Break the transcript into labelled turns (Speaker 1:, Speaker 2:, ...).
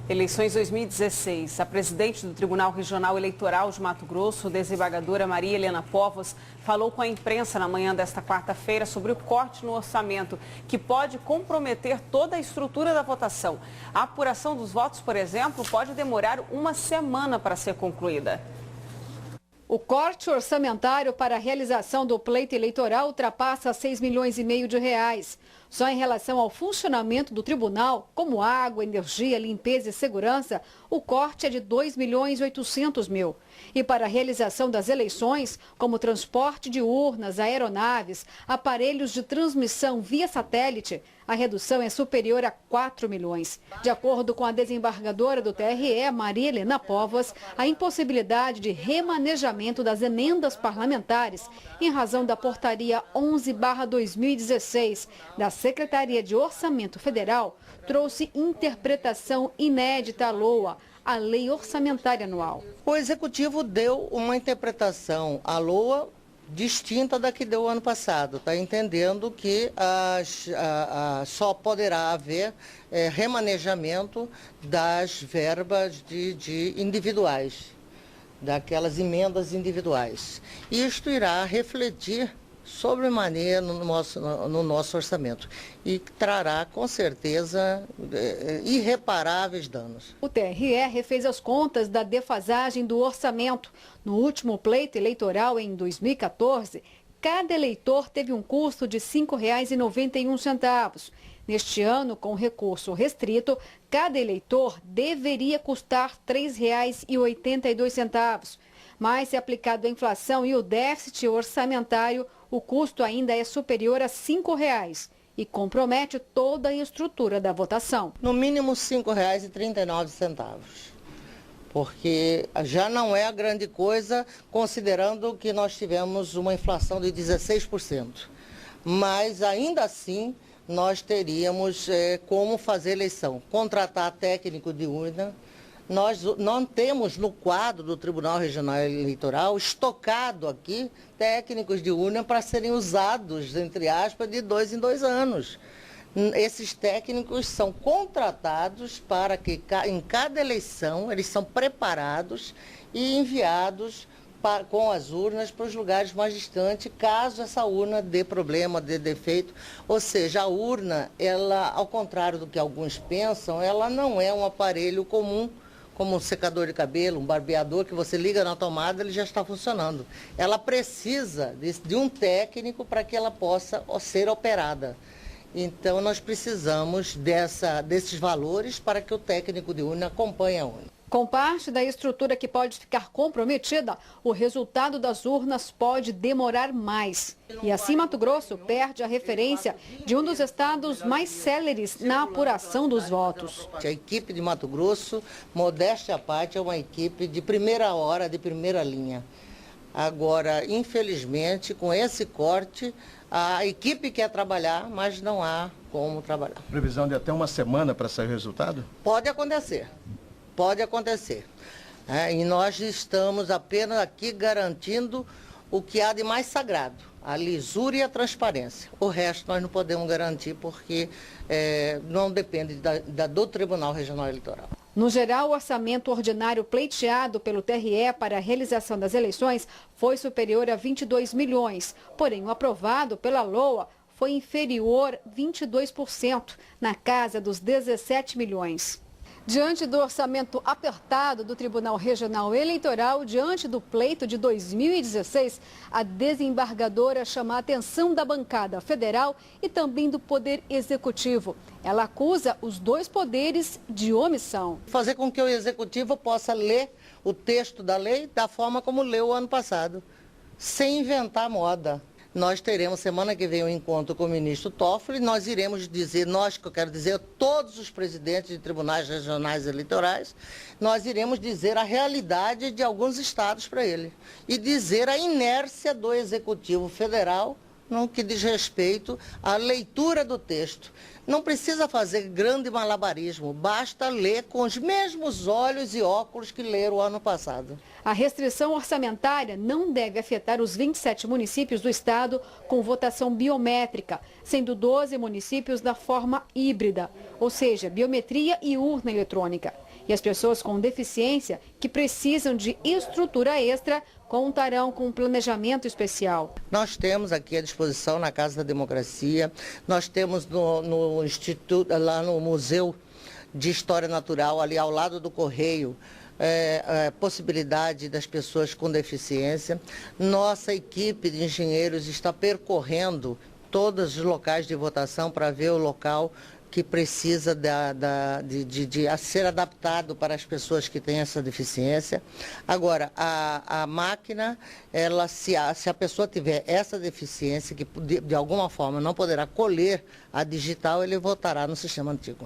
Speaker 1: Eleições 2016. A presidente do Tribunal Regional Eleitoral de Mato Grosso, desembargadora Maria Helena Povos, falou com a imprensa na manhã desta quarta-feira sobre o corte no orçamento, que pode comprometer toda a estrutura da votação. A apuração dos votos, por exemplo, pode demorar uma semana para ser concluída.
Speaker 2: O corte orçamentário para a realização do pleito eleitoral ultrapassa 6 milhões e meio de reais. Só em relação ao funcionamento do tribunal, como água, energia, limpeza e segurança, o corte é de 2 milhões e 800 mil. E para a realização das eleições, como transporte de urnas, aeronaves, aparelhos de transmissão via satélite, a redução é superior a 4 milhões. De acordo com a desembargadora do TRE, Maria Helena Povos, a impossibilidade de remanejamento das emendas parlamentares, em razão da portaria 11/2016 da Secretaria de Orçamento Federal, trouxe interpretação inédita à LOA, a Lei Orçamentária Anual.
Speaker 3: O Executivo deu uma interpretação à LOA distinta da que deu o ano passado. Está entendendo que só poderá haver remanejamento das verbas de individuais, daquelas emendas individuais. Isto irá refletir sobremaneira no nosso orçamento e trará, com certeza, irreparáveis danos.
Speaker 2: O TRE refez as contas da defasagem do orçamento. No último pleito eleitoral, em 2014, cada eleitor teve um custo de R$ 5,91. Neste ano, com recurso restrito, cada eleitor deveria custar R$ 3,82. Mas, se aplicado a inflação e o déficit orçamentário, o custo ainda é superior a R$ 5,00 e compromete toda a estrutura da votação.
Speaker 3: No mínimo R$ 5,39, porque já não é a grande coisa, considerando que nós tivemos uma inflação de 16%. Mas, ainda assim, nós teríamos como fazer eleição, contratar técnico de urna. Nós não temos no quadro do Tribunal Regional Eleitoral estocado aqui técnicos de urna para serem usados, entre aspas, de 2 em 2 anos. Esses técnicos são contratados para que em cada eleição eles são preparados e enviados com as urnas para os lugares mais distantes, caso essa urna dê problema, dê defeito. Ou seja, a urna, ela, ao contrário do que alguns pensam, ela não é um aparelho comum, como um secador de cabelo, um barbeador, que você liga na tomada, ele já está funcionando. Ela precisa de um técnico para que ela possa ser operada. Então, nós precisamos desses valores para que o técnico de urna acompanhe a urna.
Speaker 2: Com parte da estrutura que pode ficar comprometida, o resultado das urnas pode demorar mais. E assim, Mato Grosso perde a referência de um dos estados mais céleres na apuração dos votos.
Speaker 3: A equipe de Mato Grosso, modéstia à parte, é uma equipe de primeira hora, de primeira linha. Agora, infelizmente, com esse corte, a equipe quer trabalhar, mas não há como trabalhar.
Speaker 4: Previsão de até uma semana para sair o resultado?
Speaker 3: Pode acontecer. Pode acontecer. E nós estamos apenas aqui garantindo o que há de mais sagrado, a lisura e a transparência. O resto nós não podemos garantir porque não depende do Tribunal Regional Eleitoral.
Speaker 2: No geral, o orçamento ordinário pleiteado pelo TRE para a realização das eleições foi superior a 22 milhões, porém o aprovado pela LOA foi inferior 22%, na casa dos 17 milhões. Diante do orçamento apertado do Tribunal Regional Eleitoral, diante do pleito de 2016, a desembargadora chama a atenção da bancada federal e também do Poder Executivo. Ela acusa os dois poderes de omissão.
Speaker 3: Fazer com que o Executivo possa ler o texto da lei da forma como leu o ano passado, sem inventar moda. Nós teremos semana que vem um encontro com o ministro Toffoli, nós iremos dizer, que eu quero dizer, todos os presidentes de tribunais regionais eleitorais, nós iremos dizer a realidade de alguns estados para ele e dizer a inércia do Executivo Federal no que diz respeito à leitura do texto. Não precisa fazer grande malabarismo, basta ler com os mesmos olhos e óculos que leram o ano passado.
Speaker 2: A restrição orçamentária não deve afetar os 27 municípios do estado com votação biométrica, sendo 12 municípios da forma híbrida, ou seja, biometria e urna eletrônica. E as pessoas com deficiência que precisam de estrutura extra contarão com um planejamento especial.
Speaker 3: Nós temos aqui à disposição na Casa da Democracia, nós temos no Instituto, lá no Museu de História Natural, ali ao lado do Correio, possibilidade das pessoas com deficiência. Nossa equipe de engenheiros está percorrendo todos os locais de votação para ver o local que precisa de ser adaptado para as pessoas que têm essa deficiência. Agora, a máquina, se a pessoa tiver essa deficiência, que de alguma forma não poderá colher a digital, ele votará no sistema antigo.